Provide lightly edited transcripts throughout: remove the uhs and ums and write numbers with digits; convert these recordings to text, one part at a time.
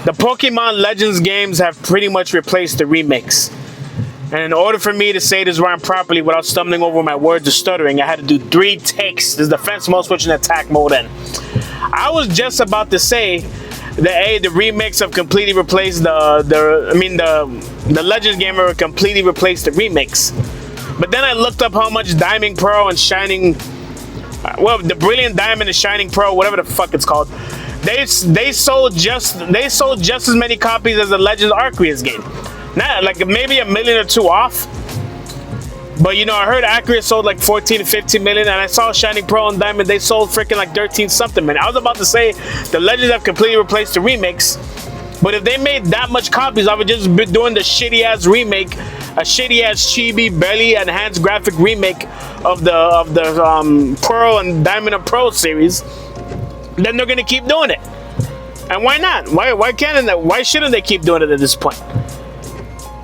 The Pokemon Legends games have pretty much replaced the remakes. And in order for me to say this rhyme properly without stumbling over my words or stuttering, I had to do 3 takes. This is defense mode, switching attack mode in. I was just about to say that the remakes have completely replaced the Legends game have completely replaced the remakes. But then I looked up how much Diamond Pearl and Shining, the Brilliant Diamond and Shining Pearl, whatever the fuck it's called, they sold just as many copies as the Legends Arceus game. Not like maybe 1 million or 2 off. But you know, I heard Arceus sold like 14 to 15 million, and I saw Shining Pearl and Diamond, they sold freaking like 13 something million. I was about to say the Legends have completely replaced the remakes, but if they made that much copies, I would just be doing the shitty ass remake, a shitty ass chibi, barely enhanced graphic remake of the Pearl and Diamond and Pearl series. Then they're gonna keep doing it, and why not? Why can't they? Why shouldn't they keep doing it at this point?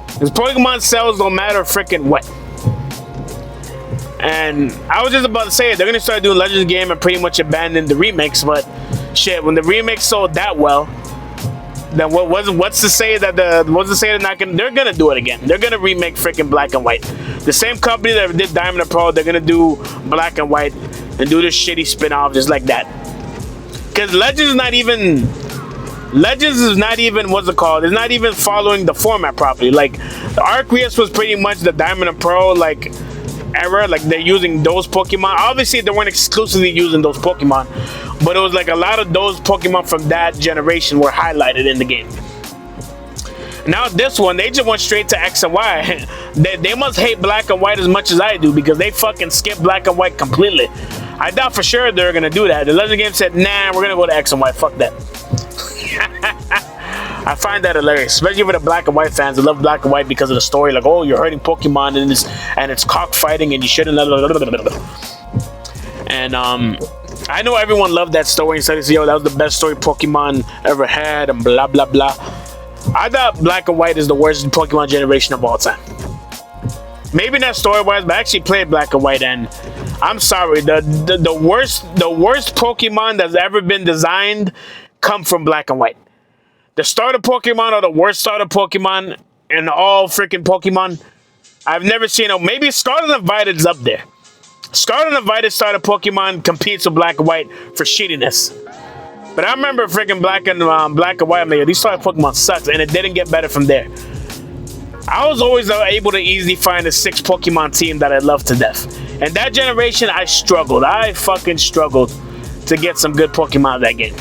Because Pokemon sales don't matter freaking what. And I was just about to say it, they're gonna start doing Legends game and pretty much abandon the remakes. But shit, when the remakes sold that well, then what's to say that they're not gonna? They're gonna do it again. They're gonna remake freaking Black and White. The same company that did Diamond and Pearl, they're gonna do Black and White and do this shitty spin-off just like that. Because Legends is not even what's it called? It's not even following the format properly. Like the Arceus was pretty much the Diamond and Pearl like era. Like they're using those Pokemon. Obviously they weren't exclusively using those Pokemon, but it was like a lot of those Pokemon from that generation were highlighted in the game. Now this one, they just went straight to X and Y. They must hate Black and White as much as I do, because they fucking skipped Black and White completely. I thought for sure they're gonna do that. The Legend game said, nah, we're gonna go to X and Y, fuck that. I find that hilarious, especially for the Black and White fans. They love Black and White because of the story, like, oh, you're hurting Pokemon and it's cockfighting and you shouldn't. And I know everyone loved that story and said, yo, that was the best story Pokemon ever had and blah blah blah. I thought Black and White is the worst Pokemon generation of all time. Maybe not story-wise, but I actually played Black and White, and I'm sorry, the worst Pokemon that's ever been designed come from Black and White. The starter Pokemon are the worst starter Pokemon in all freaking Pokemon. I've never seen it. Maybe Scarlet and Violet's up there. Scarlet and Violet starter Pokemon competes with Black and White for shittiness. But I remember freaking Black and White. I'm like, these starter Pokemon sucks, and it didn't get better from there. I was always able to easily find a 6 Pokemon team that I loved to death. And that generation, I struggled. I fucking struggled to get some good Pokemon out of that game.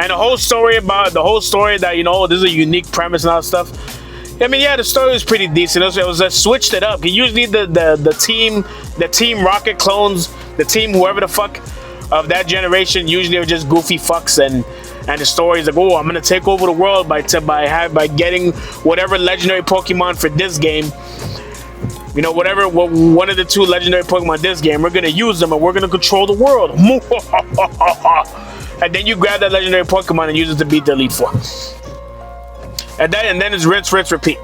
And the whole story that, you know, this is a unique premise and all that stuff. I mean, yeah, the story was pretty decent. It was switched it up. Usually the team Rocket clones, the team whoever the fuck of that generation, usually are just goofy fucks, and the story is like, oh, I'm gonna take over the world by getting whatever legendary Pokemon for this game. You know, one of the 2 legendary Pokemon this game, we're gonna use them and we're gonna control the world. And then you grab that legendary Pokemon and use it to beat the Elite Four. And then it's rinse, repeat.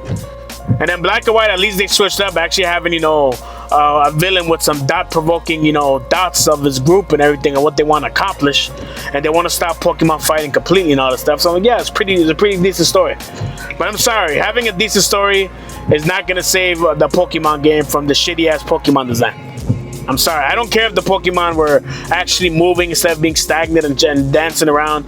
And then Black and White, at least they switched up, actually having, you know, a villain with some dot-provoking, you know, dots of his group and everything and what they want to accomplish. And they want to stop Pokemon fighting completely and all that stuff. So I'm like, yeah, it's a pretty decent story. But I'm sorry, having a decent story is not going to save the Pokemon game from the shitty-ass Pokemon design. I'm sorry, I don't care if the Pokemon were actually moving instead of being stagnant and dancing around.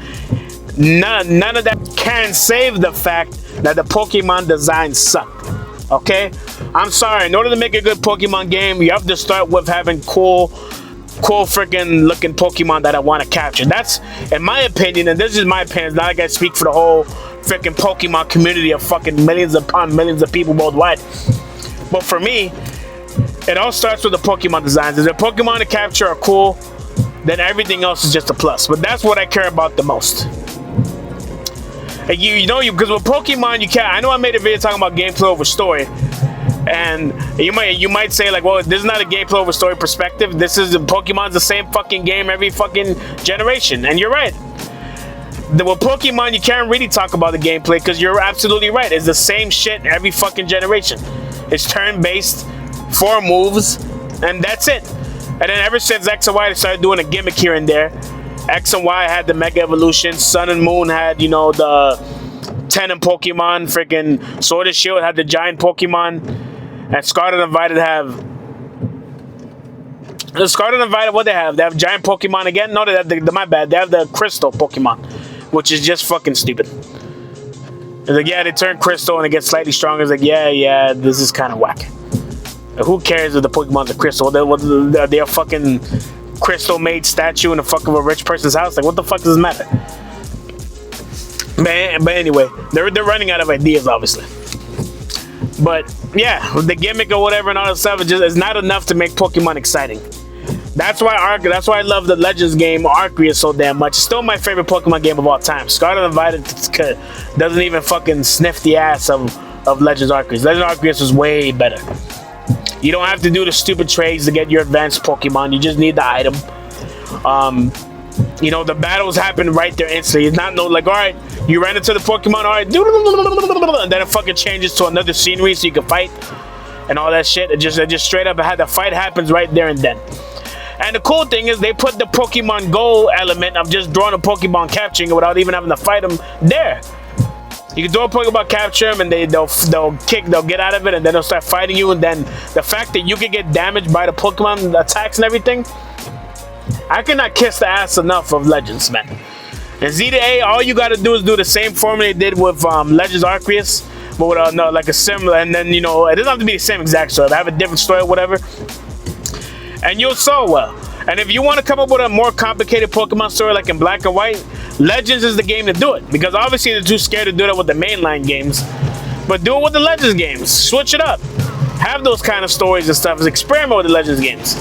None of that can save the fact that the Pokemon design sucked. Okay? I'm sorry, in order to make a good Pokemon game, you have to start with having cool freaking looking Pokemon that I want to capture. That's, in my opinion, and this is my opinion, it's not like I speak for the whole freaking Pokemon community of fucking millions upon millions of people worldwide. But for me, it all starts with the Pokemon designs. If the Pokemon to capture are cool, then everything else is just a plus. But that's what I care about the most. And because with Pokemon, you can't. I know I made a video talking about gameplay over story, and you might say like, well, this is not a gameplay over story perspective. This is Pokemon's the same fucking game every fucking generation, and you're right. With Pokemon, you can't really talk about the gameplay because you're absolutely right. It's the same shit every fucking generation. It's turn-based, 4 moves, and that's it. And then ever since X and Y, they started doing a gimmick here and there. X and Y had the Mega Evolution. Sun and Moon had, you know, the Tenon Pokemon. Freaking Sword and Shield had the giant Pokemon. And Scarlet and Violet have... The Scarlet and Violet, what they have? They have giant Pokemon again? No, they have my bad. They have the Crystal Pokemon, which is just fucking stupid. It's like, yeah, they turn Crystal and it gets slightly stronger. It's like, yeah, this is kind of whack. Who cares if the Pokemon's a Crystal? They're a fucking Crystal-made statue in the fuck of a rich person's house. Like, what the fuck does it matter? But anyway, they're running out of ideas, obviously. But yeah, the gimmick or whatever and all that stuff is not enough to make Pokemon exciting. That's why I love the Legends game Arceus so damn much. It's still my favorite Pokemon game of all time. Scarlet and Violet doesn't even fucking sniff the ass of Legends Arceus. Legends Arceus was way better. You don't have to do the stupid trades to get your advanced Pokemon. You just need the item. You know, the battles happen right there instantly. It's not no like, all right, you ran into the Pokemon, all right, and then it fucking changes to another scenery so you can fight and all that shit. It just straight up had the fight happens right there and then. And the cool thing is they put the Pokemon Go element of just drawing a Pokemon, capturing it without even having to fight them there. You can do a Pokemon, capture them, and they'll get out of it, and then they'll start fighting you. And then the fact that you can get damaged by the Pokemon attacks and everything, I cannot kiss the ass enough of Legends, man. And Z to A, all you gotta do is do the same formula they did with Legends Arceus, but with no, like a similar, and then, you know, it doesn't have to be the same exact story. Have a different story or whatever, and you'll sell well. And if you want to come up with a more complicated Pokemon story like in Black and White, Legends is the game to do it. Because obviously they're too scared to do that with the mainline games. But do it with the Legends games. Switch it up. Have those kind of stories and stuff. Experiment with the Legends games.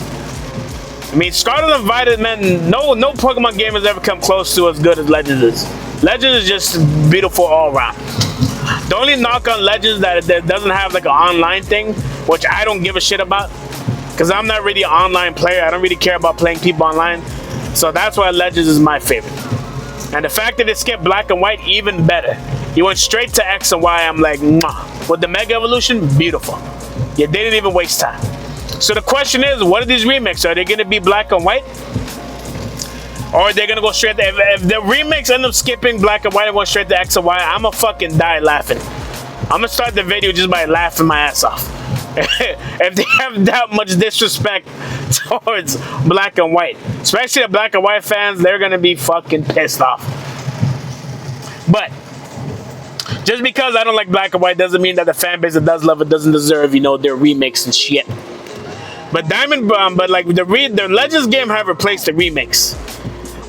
I mean, Scarlet and Violet, man, no Pokemon game has ever come close to as good as Legends is. Legends is just beautiful all around. The only knock on Legends that doesn't have like an online thing, which I don't give a shit about. Because I'm not really an online player. I don't really care about playing people online. So that's why Legends is my favorite. And the fact that it skipped Black and White, even better. You went straight to X and Y. I'm like, mwah. With the Mega Evolution, beautiful. You didn't even waste time. So the question is, what are these remakes? Are they going to be Black and White? Or are they going to go straight to... If the remakes end up skipping Black and White and going straight to X and Y, I'm going to fucking die laughing. I'm going to start the video just by laughing my ass off. If they have that much disrespect towards Black and White, especially the Black and White fans, they're gonna be fucking pissed off. But just because I don't like Black and White doesn't mean that the fan base that does love it doesn't deserve, you know, their remakes and shit. But but like the Legends game have replaced the remakes.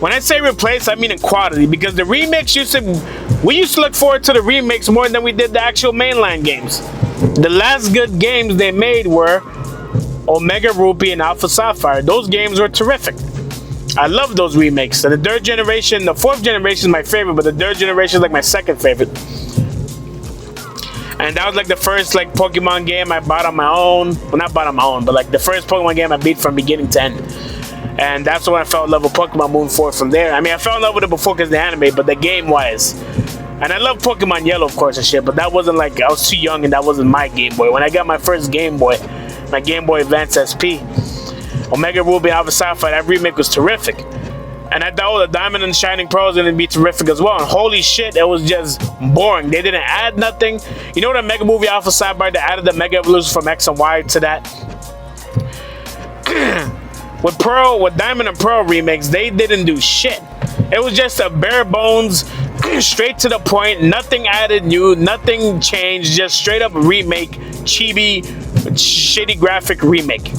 When I say replace, I mean in quality, because the remakes we used to look forward to the remakes more than we did the actual mainline games. The last good games they made were Omega Ruby and Alpha Sapphire. Those games were terrific. I love those remakes. And the 3rd generation, the 4th generation is my favorite, but the 3rd generation is like my 2nd favorite. And that was like the first like Pokemon game I bought on my own. Well, not bought on my own, but like the first Pokemon game I beat from beginning to end. And that's when I fell in love with Pokemon, moving forward from there. I mean, I fell in love with it before because of the anime, but the game-wise. And I love Pokemon Yellow, of course, and shit, but that wasn't like, I was too young and that wasn't my Game Boy. When I got my first Game Boy, my Game Boy Advance SP, Omega Ruby Alpha Sapphire, that remake was terrific. And I thought the Diamond and Shining Pearl was going to be terrific as well. And holy shit, it was just boring. They didn't add nothing. You know what, Omega Ruby Alpha Sapphire, they added the Mega Evolution from X and Y to that. With Diamond and Pearl remakes, they didn't do shit. It was just a bare bones, straight to the point, nothing added new, nothing changed, just straight up remake, chibi, shitty graphic remake.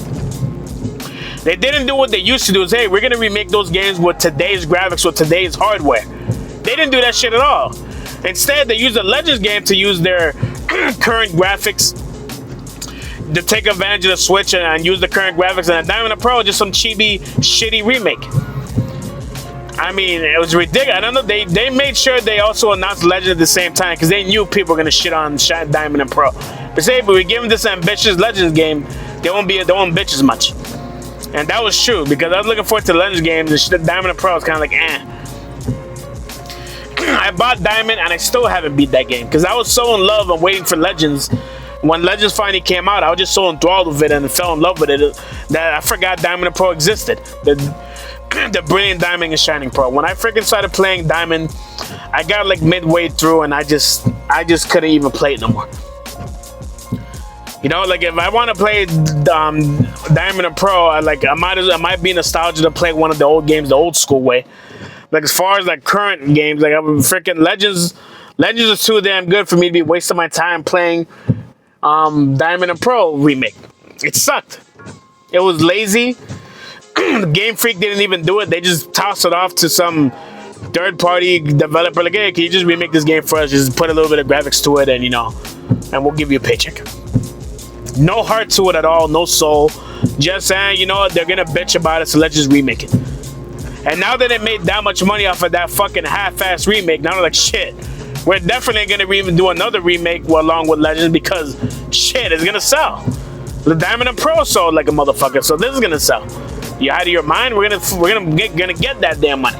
They didn't do what they used to do, is hey, we're gonna remake those games with today's graphics, with today's hardware. They didn't do that shit at all. Instead, they used the Legends game to use their current graphics, to take advantage of the Switch and use the current graphics, and Diamond and Pearl just some chibi, shitty remake. I mean, it was ridiculous. I don't know. They made sure they also announced Legend at the same time because they knew people were gonna shit on Diamond and Pearl. But say, but we give them this ambitious Legends game, they won't bitch as much. And that was true because I was looking forward to the Legends games. And shit, Diamond and Pearl was kind of like, eh. I bought Diamond and I still haven't beat that game because I was so in love and waiting for Legends. When Legends finally came out, I was just so enthralled with it and fell in love with it that I forgot Diamond and Pearl existed. the Brilliant Diamond and Shining Pearl. When I freaking started playing Diamond, I got like midway through and I just couldn't even play it no more. You know, like if I want to play Diamond and Pearl, I might be nostalgic to play one of the old games the old school way. Like as far as like current games, like I'm freaking Legends is too damn good for me to be wasting my time playing Diamond and Pearl remake. It sucked. It was lazy. Game Freak didn't even do it. They just tossed it off to some third-party developer. Like, hey, can you just remake this game for us? Just put a little bit of graphics to it, and you know, and we'll give you a paycheck. No heart to it at all. No soul. Just saying, you know what? They're gonna bitch about it, so let's just remake it. And now that it made that much money off of that fucking half-ass remake, now they're like, shit, we're definitely gonna even do another remake along with Legends because shit, it's gonna sell. The Diamond and Pearl sold like a motherfucker, so this is gonna sell. You out of your mind? We're gonna get that damn money,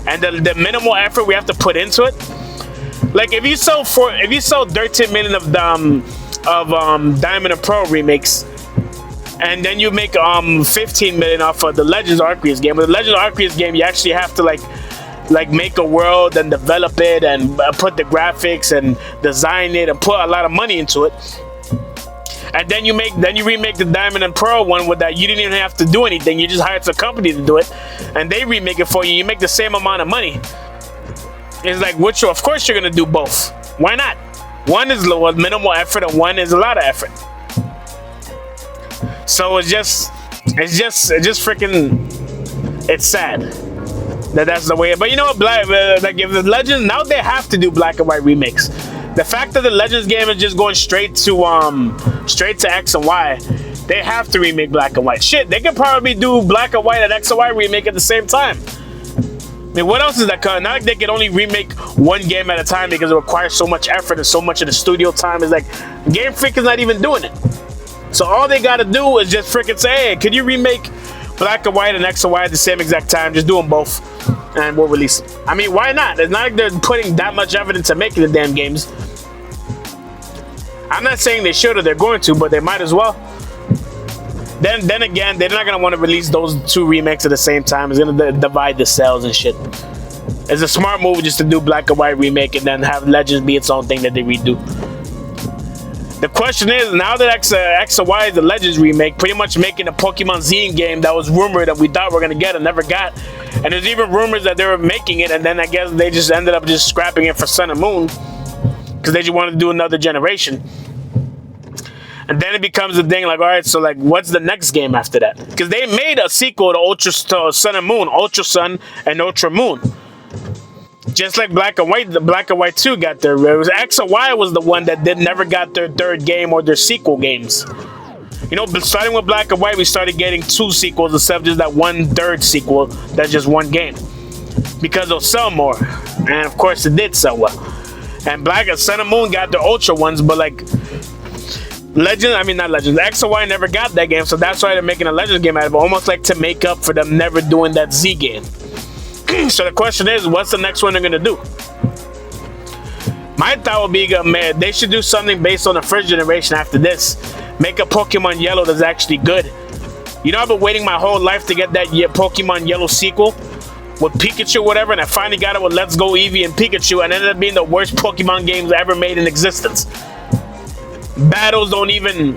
and the minimal effort we have to put into it. Like if you sold 13 million of Diamond and Pearl remakes, and then you make 15 million off of the Legends Arceus game. With the Legends Arceus game, you actually have to like make a world and develop it and put the graphics and design it and put a lot of money into it. And then you remake the Diamond and Pearl one with that you didn't even have to do anything. You just hired some company to do it, and they remake it for you. You make the same amount of money. It's like, of course you're gonna do both. Why not? One is low, minimal effort, and one is a lot of effort. So it's just freaking, it's sad that's the way. But you know what, like if the Legends, now they have to do black and white remakes. The fact that the Legends game is just going straight to X and Y, they have to remake black and white. Shit, they could probably do black and white and X and Y remake at the same time. I mean, what else is that? Not like they can only remake one game at a time because it requires so much effort and so much of the studio time. Is like Game Freak is not even doing it. So all they gotta do is just freaking say, hey, can you remake black and white and X and Y at the same exact time? Just do them both, and we'll release them. I mean, why not? It's not like they're putting that much effort into making the damn games. I'm not saying they should or they're going to, but they might as well. Then again, they're not gonna want to release those two remakes at the same time. It's gonna divide the sales and shit. It's a smart move just to do black and white remake and then have Legends be its own thing that they redo. The question is, now that X and Y is the Legends remake, pretty much making a Pokemon Z game that was rumored that we thought we were gonna get and never got. And there's even rumors that they were making it, and then I guess they just ended up just scrapping it for Sun and Moon because they just wanted to do another generation. And then it becomes a thing like, all right, so like, what's the next game after that? Because they made a sequel to Sun and Moon, Ultra Sun and Ultra Moon. Just like Black and White, the Black and White 2 got their. It was X and Y was the one that never got their third game or their sequel games. You know, starting with Black and White, we started getting 2 sequels instead of just that 1/3 sequel. That's just one game because they'll sell more, and of course it did sell well. And Black and Sun and Moon got their Ultra ones, but like not Legends. X and Y never got that game, so that's why they're making a Legends game out of it, almost like to make up for them never doing that Z game. So the question is, what's the next one they're gonna do? My thought would be, man, they should do something based on the first generation after this. Make a Pokemon Yellow that's actually good. You know, I've been waiting my whole life to get that Pokemon Yellow sequel with Pikachu or whatever, and I finally got it with Let's Go Eevee and Pikachu, and it ended up being the worst Pokemon games ever made in existence. Battles don't even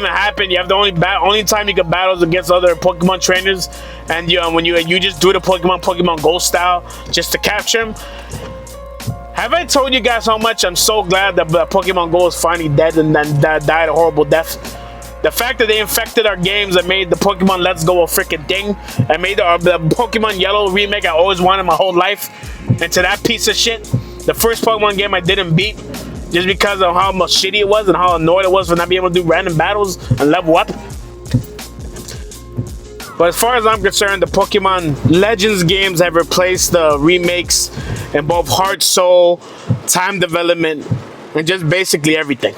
happen. You have the only time you can battle is against other Pokemon trainers, and when you just do the Pokemon Go style just to capture them. Have I told you guys how much I'm so glad that Pokemon Go is finally dead and then died a horrible death? The fact that they infected our games and made the Pokemon Let's Go a freaking thing, and made the Pokemon Yellow remake I always wanted my whole life into that piece of shit. The first Pokemon game I didn't beat, just because of how much shitty it was and how annoyed it was for not being able to do random battles and level up. But as far as I'm concerned, the Pokemon Legends games have replaced the remakes in both heart, soul, time development, and just basically everything.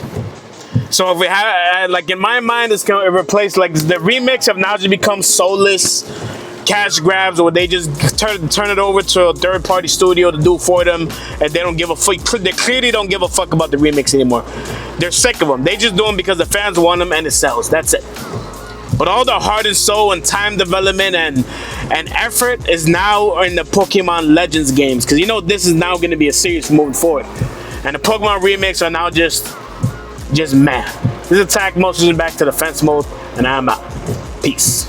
So if we have, like in my mind, it's going to replace, like the remakes have now just become soulless cash grabs, or they just turn it over to a third-party studio to do for them, and they don't give a fuck. They clearly don't give a fuck about the remakes anymore. They're sick of them. They just do them because the fans want them and it sells. That's it. But all the heart and soul and time development and effort is now in the Pokemon Legends games, because you know this is now going to be a series moving forward. And the Pokemon remakes are now just man. This attack mode is back to defense mode, and I'm out. Peace.